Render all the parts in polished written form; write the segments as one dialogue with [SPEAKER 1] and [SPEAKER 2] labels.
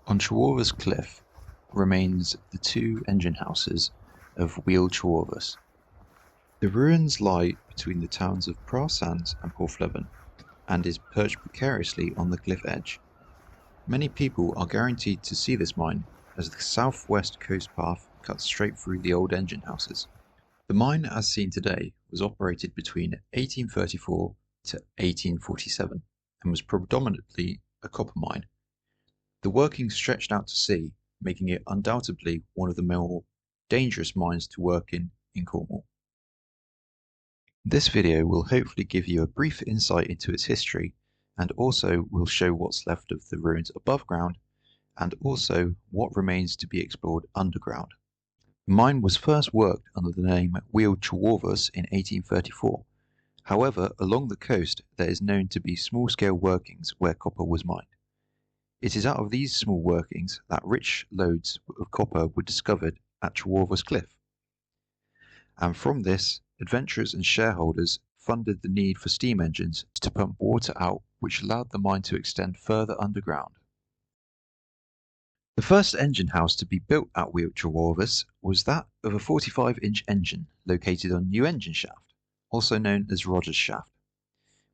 [SPEAKER 1] On Trewavas Cliff remains the two engine houses of Wheal Trewavas. The ruins lie between the towns of Prar Sands and Porthleven, and is perched precariously on the cliff edge. Many people are guaranteed to see this mine, as the southwest coast path cuts straight through the old engine houses. The mine, as seen today, was operated between 1834 to 1847 and was predominantly a copper mine. The workings stretched out to sea, making it undoubtedly one of the more dangerous mines to work in Cornwall. This video will hopefully give you a brief insight into its history, and also will show what's left of the ruins above ground, and also what remains to be explored underground. The mine was first worked under the name Wheal Trewavas in 1834. However, along the coast there is known to be small-scale workings where copper was mined. It is out of these small workings that rich lodes of copper were discovered at Trewavas Cliff. And from this, adventurers and shareholders funded the need for steam engines to pump water out, which allowed the mine to extend further underground. The first engine house to be built at Wheal Trewavas was that of a 45-inch engine located on New Engine Shaft, also known as Rogers Shaft,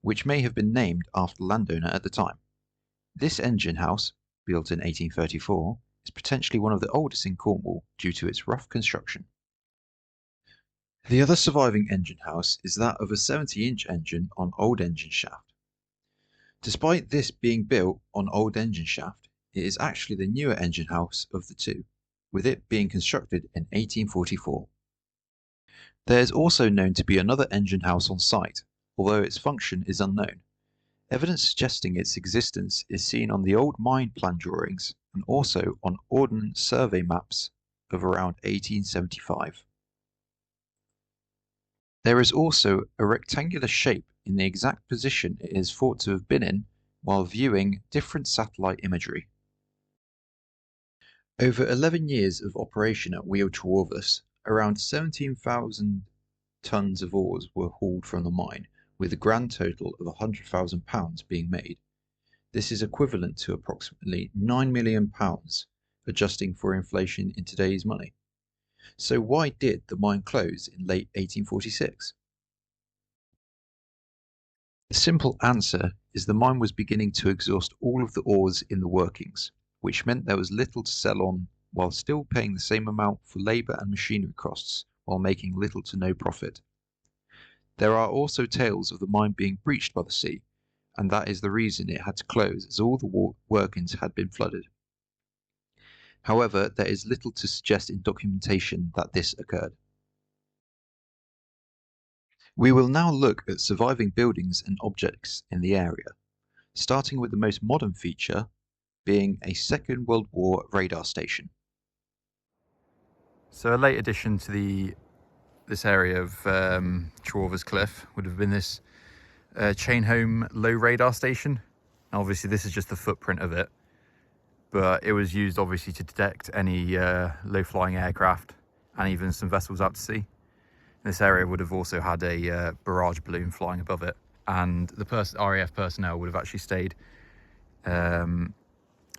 [SPEAKER 1] which may have been named after the landowner at the time. This engine house, built in 1834, is potentially one of the oldest in Cornwall due to its rough construction. The other surviving engine house is that of a 70-inch engine on Old Engine Shaft. Despite this being built on Old Engine Shaft, it is actually the newer engine house of the two, with it being constructed in 1844. There is also known to be another engine house on site, although its function is unknown. Evidence suggesting its existence is seen on the old mine plan drawings and also on ordnance survey maps of around 1875. There is also a rectangular shape in the exact position it is thought to have been in while viewing different satellite imagery. Over 11 years of operation at Wheal Trewavas, around 17,000 tons of ores were hauled from the mine, with a grand total of £100,000 being made. This is equivalent to approximately £9 million, adjusting for inflation in today's money. So why did the mine close in late 1846? The simple answer is the mine was beginning to exhaust all of the ores in the workings, which meant there was little to sell on while still paying the same amount for labour and machinery costs while making little to no profit. There are also tales of the mine being breached by the sea, and that is the reason it had to close, as all the workings had been flooded. However, there is little to suggest in documentation that this occurred. We will now look at surviving buildings and objects in the area, starting with the most modern feature being a Second World War radar station.
[SPEAKER 2] So a late addition to this area of Trewavas Cliff would have been this chain home low radar station. Now obviously this is just the footprint of it, but it was used obviously to detect any low flying aircraft and even some vessels out to sea. This area would have also had a barrage balloon flying above it, and the RAF personnel would have actually stayed in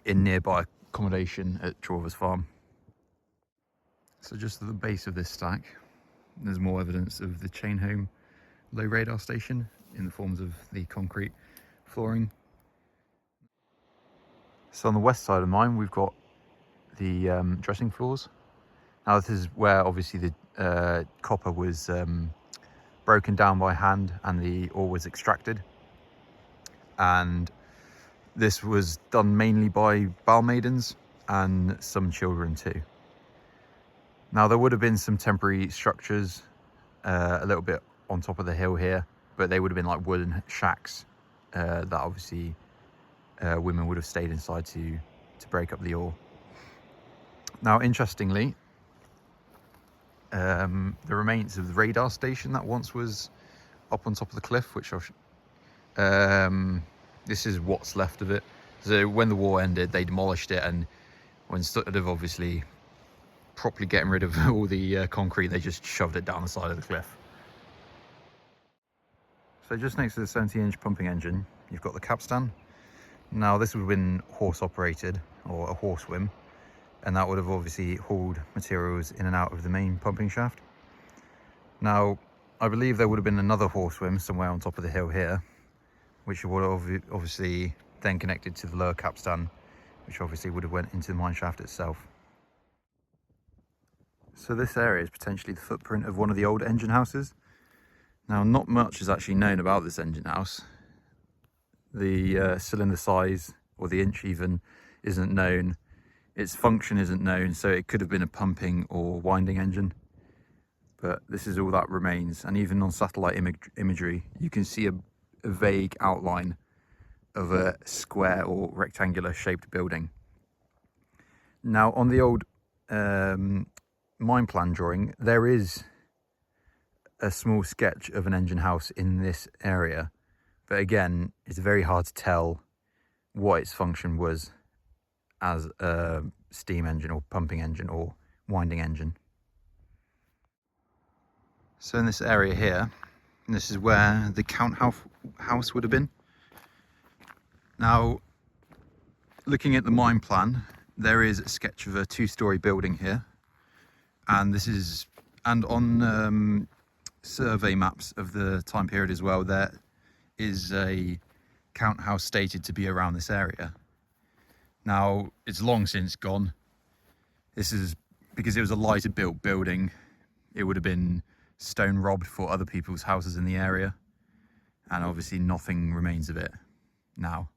[SPEAKER 2] nearby accommodation at Trewavas Farm. So just at the base of this stack, there's more evidence of the chain home low radar station in the forms of the concrete flooring. So on the west side of mine, we've got the dressing floors. Now this is where obviously the copper was broken down by hand and the ore was extracted. And this was done mainly by barmaidens and some children too. Now there would have been some temporary structures a little bit on top of the hill here, but they would have been like wooden shacks that obviously women would have stayed inside to break up the ore. Now interestingly, the remains of the radar station that once was up on top of the cliff, which this is what's left of it. So when the war ended, they demolished it, and instead of obviously properly getting rid of all the concrete, they just shoved it down the side of the cliff. So just next to the 70-inch pumping engine, you've got the capstan. Now this would have been horse operated, or a horse whim, and that would have obviously hauled materials in and out of the main pumping shaft. Now I believe there would have been another horse whim somewhere on top of the hill here, which would have obviously then connected to the lower capstan, which obviously would have went into the mine shaft itself. So this area is potentially the footprint of one of the old engine houses. Now not much is actually known about this engine house. The cylinder size, or the inch even, isn't known. Its function isn't known, so it could have been a pumping or winding engine. But this is all that remains, and even on satellite imagery you can see a vague outline of a square or rectangular shaped building. Now on the old mine plan drawing, there is a small sketch of an engine house in this area, but again it's very hard to tell what its function was as a steam engine or pumping engine or winding engine. So in this area here, this is where the count house would have been. Now looking at the mine plan, there is a sketch of a two-story building here, and this is, and on survey maps of the time period as well, there is a count house stated to be around this area. Now it's long since gone. This is because it was a lighter built building. It would have been stone robbed for other people's houses in the area, and obviously nothing remains of it now.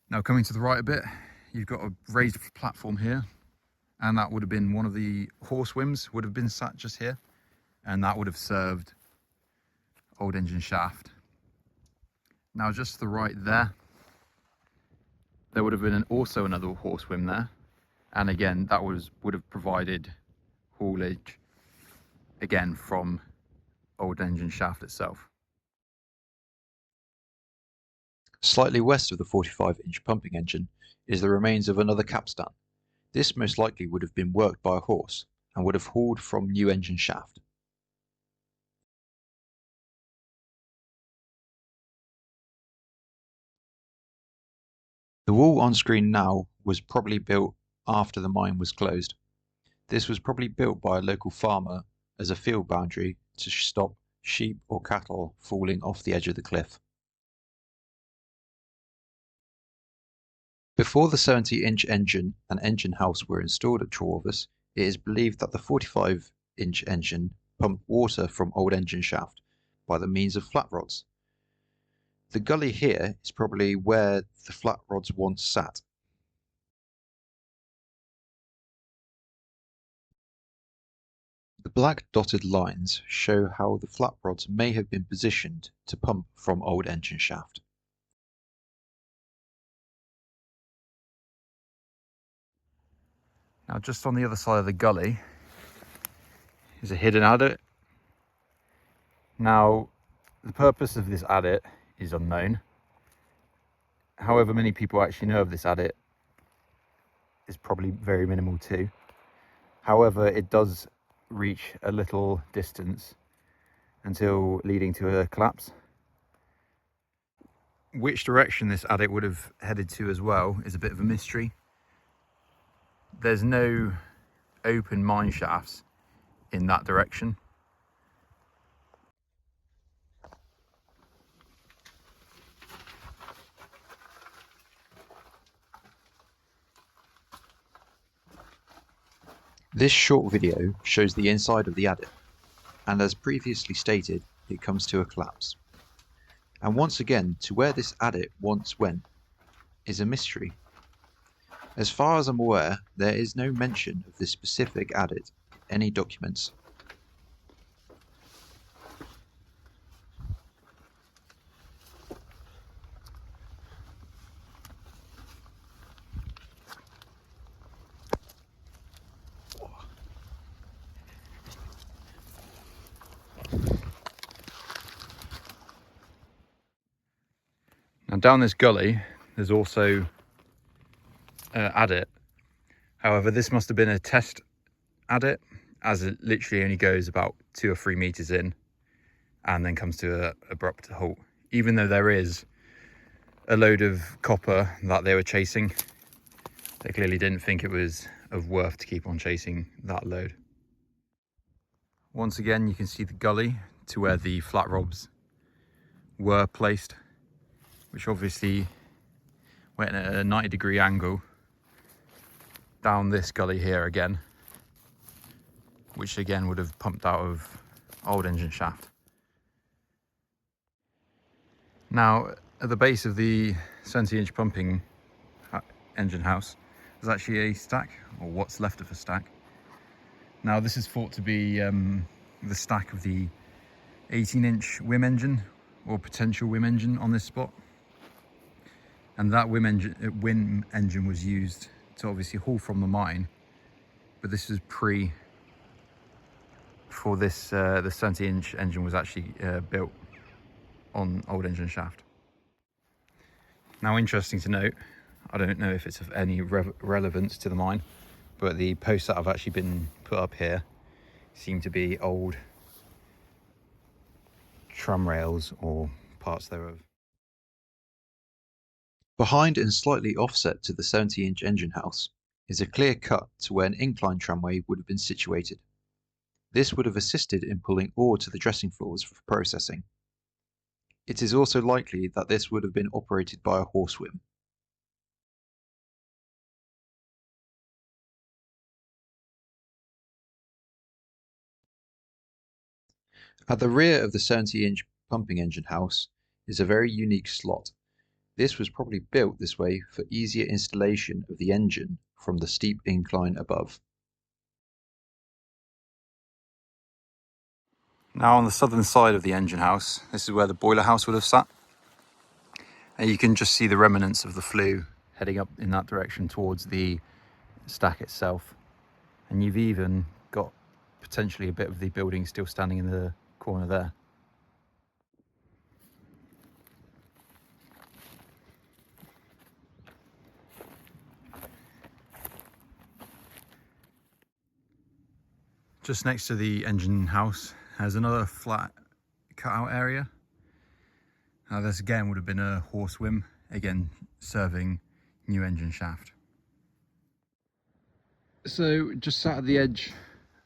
[SPEAKER 2] Now coming to the right a bit, you've got a raised platform here, and that would have been one of the horse whims would have been sat just here, and that would have served old engine shaft. Now just to the right there would have been also another horse whim there, and again that would have provided haulage again from old engine shaft itself.
[SPEAKER 1] Slightly west of the 45-inch pumping engine is the remains of another capstan. This most likely would have been worked by a horse and would have hauled from new engine shaft. The wall on screen now was probably built after the mine was closed. This was probably built by a local farmer as a field boundary to stop sheep or cattle falling off the edge of the cliff. Before the 70-inch engine and engine house were installed at Trewavas, it is believed that the 45-inch engine pumped water from old engine shaft by the means of flat rods. The gully here is probably where the flat rods once sat. The black dotted lines show how the flat rods may have been positioned to pump from old engine shaft.
[SPEAKER 2] Now just on the other side of the gully is a hidden adit. Now the purpose of this adit is unknown. However many people actually know of this adit is probably very minimal too. However, it does reach a little distance until leading to a collapse. Which direction this adit would have headed to as well is a bit of a mystery. There's no open mine shafts in that direction.
[SPEAKER 1] This short video shows the inside of the adit, and as previously stated, it comes to a collapse. And once again, to where this adit once went is a mystery. As far as I'm aware, there is no mention of this specific adit in any documents.
[SPEAKER 2] Now down this gully, there's also adit. However, this must have been a test adit, as it literally only goes about 2 or 3 meters in and then comes to an abrupt halt. Even though there is a load of copper that they were chasing. They clearly didn't think it was of worth to keep on chasing that load. Once again, you can see the gully to where the flat robs were placed, which obviously went at a 90-degree angle down this gully here again, which again would have pumped out of old engine shaft. Now, at the base of the 70-inch pumping engine house, there's actually a stack, or what's left of a stack. Now, this is thought to be the stack of the 18-inch WIM engine, or potential WIM engine on this spot. And that WIM engine was used to obviously haul from the mine, but this is before this the 70-inch engine was actually built on old engine shaft. Now, interesting to note, I don't know if it's of any relevance to the mine, but the posts that have actually been put up here seem to be old tram rails or parts thereof.
[SPEAKER 1] Behind and slightly offset to the 70-inch engine house is a clear cut to where an incline tramway would have been situated. This would have assisted in pulling ore to the dressing floors for processing. It is also likely that this would have been operated by a horse whim. At the rear of the 70-inch pumping engine house is a very unique slot. This was probably built this way for easier installation of the engine from the steep incline above.
[SPEAKER 2] Now, on the southern side of the engine house, this is where the boiler house would have sat. And you can just see the remnants of the flue heading up in that direction towards the stack itself. And you've even got potentially a bit of the building still standing in the corner there. Just next to the engine house has another flat cutout area. Now, this again would have been a horse whim, again serving new engine shaft. So just sat at the edge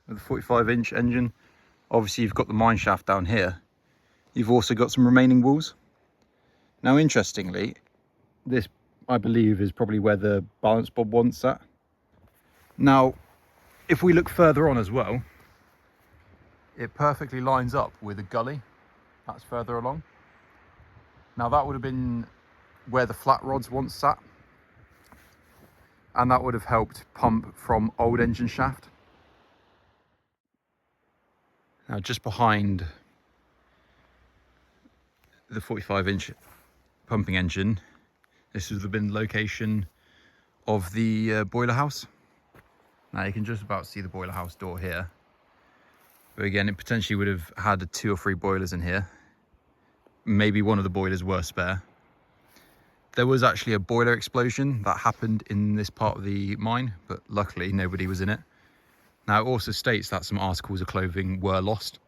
[SPEAKER 2] of the 45-inch engine, obviously you've got the mine shaft down here. You've also got some remaining walls. Now, interestingly, this I believe is probably where the balance bob once sat. Now, if we look further on as well, it perfectly lines up with a gully that's further along. Now, that would have been where the flat rods once sat, and that would have helped pump from old engine shaft. Now, just behind the 45-inch pumping engine, this would have been the location of the boiler house. Now, you can just about see the boiler house door here. But again, it potentially would have had 2 or 3 boilers in here. Maybe one of the boilers were spare. There was actually a boiler explosion that happened in this part of the mine, but luckily nobody was in it. Now, it also states that some articles of clothing were lost.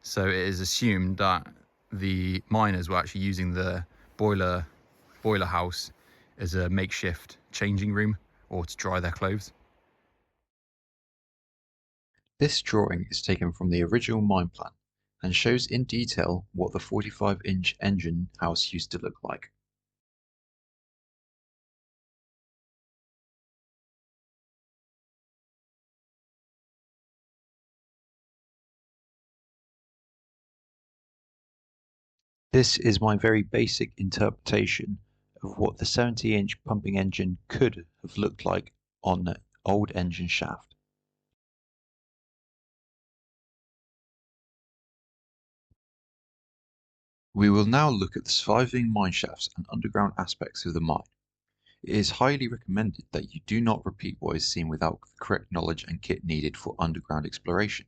[SPEAKER 2] So it is assumed that the miners were actually using the boiler house as a makeshift changing room or to dry their clothes.
[SPEAKER 1] This drawing is taken from the original mine plan and shows in detail what the 45-inch engine house used to look like. This is my very basic interpretation of what the 70-inch pumping engine could have looked like on the old engine shaft. We will now look at the surviving mine shafts and underground aspects of the mine. It is highly recommended that you do not repeat what is seen without the correct knowledge and kit needed for underground exploration.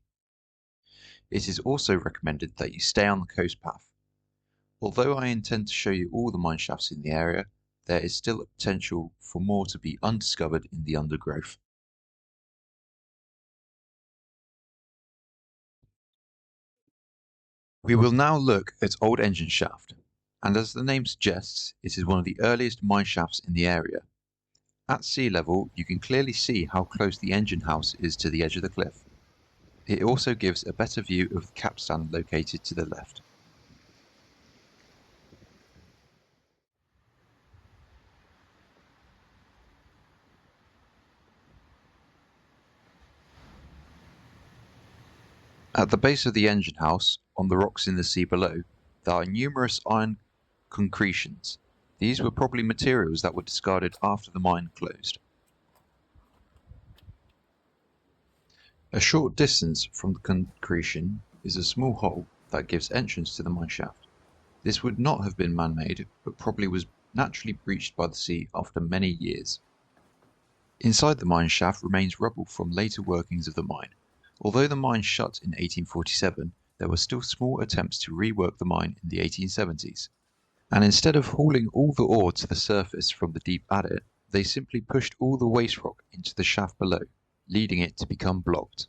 [SPEAKER 1] It is also recommended that you stay on the coast path. Although I intend to show you all the mine shafts in the area, there is still a potential for more to be undiscovered in the undergrowth. We will now look at old engine shaft. and as the name suggests, it is one of the earliest mine shafts in the area. At sea level, you can clearly see how close the engine house is to the edge of the cliff. It also gives a better view of the capstan located to the left. At the base of the engine house, on the rocks in the sea below, there are numerous iron concretions. These were probably materials that were discarded after the mine closed. A short distance from the concretion is a small hole that gives entrance to the mine shaft. This would not have been man-made, but probably was naturally breached by the sea after many years. Inside the mine shaft remains rubble from later workings of the mine. Although the mine shut in 1847, there were still small attempts to rework the mine in the 1870s. And instead of hauling all the ore to the surface from the deep adit, they simply pushed all the waste rock into the shaft below, leading it to become blocked.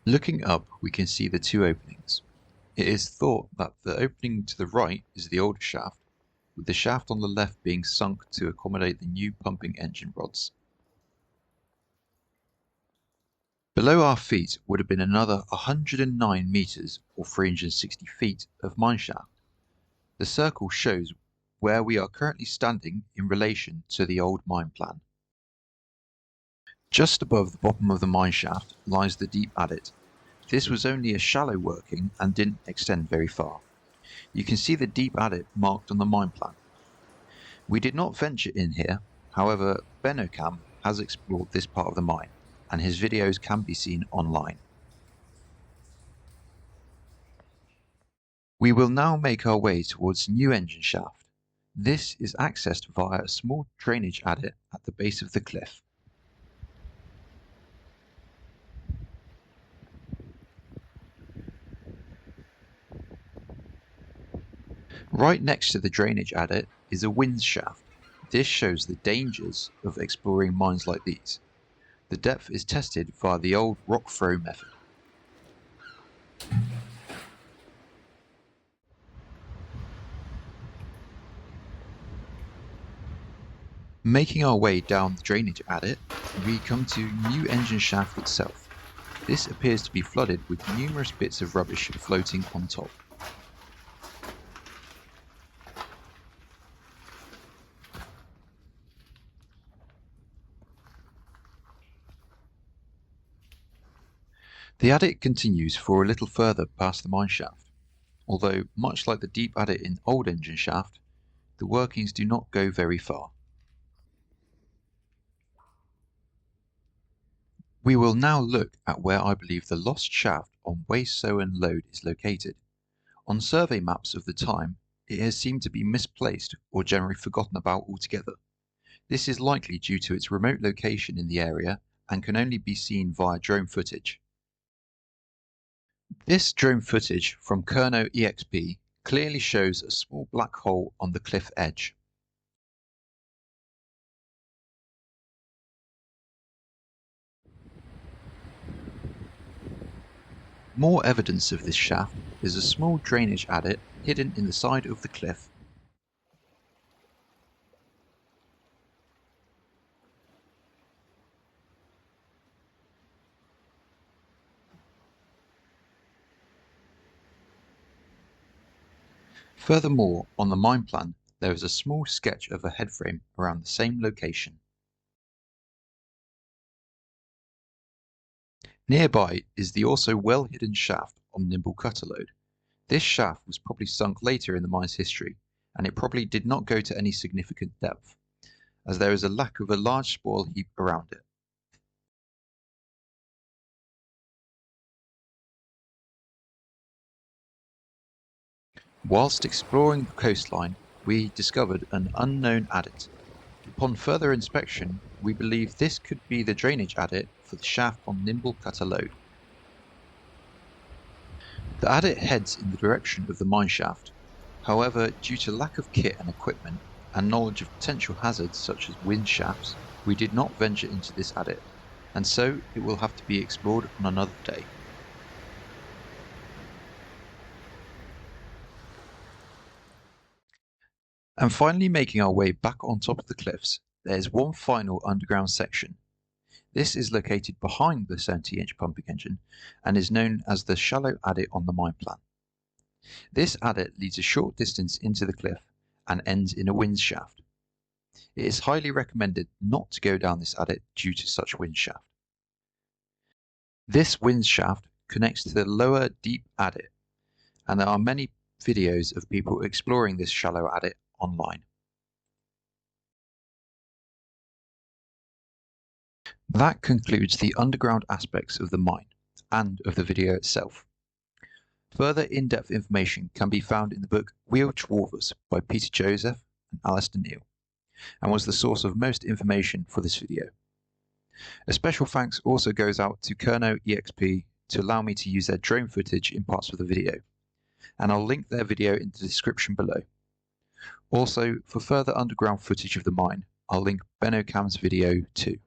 [SPEAKER 1] Looking up, we can see the two openings. It is thought that the opening to the right is the older shaft, with the shaft on the left being sunk to accommodate the new pumping engine rods. Below our feet would have been another 109 meters or 360 feet of mine shaft. The circle shows where we are currently standing in relation to the old mine plan. Just above the bottom of the mine shaft lies the deep adit. This was only a shallow working and didn't extend very far. You can see the deep adit marked on the mine plan. We did not venture in here, however Benocam has explored this part of the mine, and his videos can be seen online. We will now make our way towards the new engine shaft. This is accessed via a small drainage adit at the base of the cliff. Right next to the drainage adit is a wind shaft. This shows the dangers of exploring mines like these. The depth is tested via the old rock throw method. Making our way down the drainage adit, we come to new engine shaft itself. This appears to be flooded with numerous bits of rubbish floating on top. The adit continues for a little further past the mine shaft, although much like the deep adit in old engine shaft, the workings do not go very far. We will now look at where I believe the lost shaft on Sowan Lode is located. On survey maps of the time, it has seemed to be misplaced or generally forgotten about altogether. This is likely due to its remote location in the area and can only be seen via drone footage. This drone footage from KERNOW EXP clearly shows a small black hole on the cliff edge. More evidence of this shaft is a small drainage adit hidden in the side of the cliff. Furthermore, on the mine plan, there is a small sketch of a headframe around the same location. Nearby is the also well-hidden shaft on Nimble cutter Lode. This shaft was probably sunk later in the mine's history, and it probably did not go to any significant depth, as there is a lack of a large spoil heap around it. Whilst exploring the coastline, we discovered an unknown adit. Upon further inspection, we believe this could be the drainage adit for the shaft on Nimble cutter Lode. The adit heads in the direction of the mine shaft. However, due to lack of kit and equipment, and knowledge of potential hazards such as wind shafts, we did not venture into this adit, and so it will have to be explored on another day. And finally making our way back on top of the cliffs, there is one final underground section. This is located behind the 70-inch pumping engine and is known as the shallow adit on the mine plan. This adit leads a short distance into the cliff and ends in a winze shaft. It is highly recommended not to go down this adit due to such winze shaft. This winze shaft connects to the lower deep adit, and there are many videos of people exploring this shallow adit online. That concludes the underground aspects of the mine and of the video itself. Further in-depth information can be found in the book Wheal Trewavas by Peter Joseph and Alistair Neal, and was the source of most information for this video. A special thanks also goes out to KERNOW EXP to allow me to use their drone footage in parts of the video, and I'll link their video in the description below. Also, for further underground footage of the mine, I'll link Benocam's video too.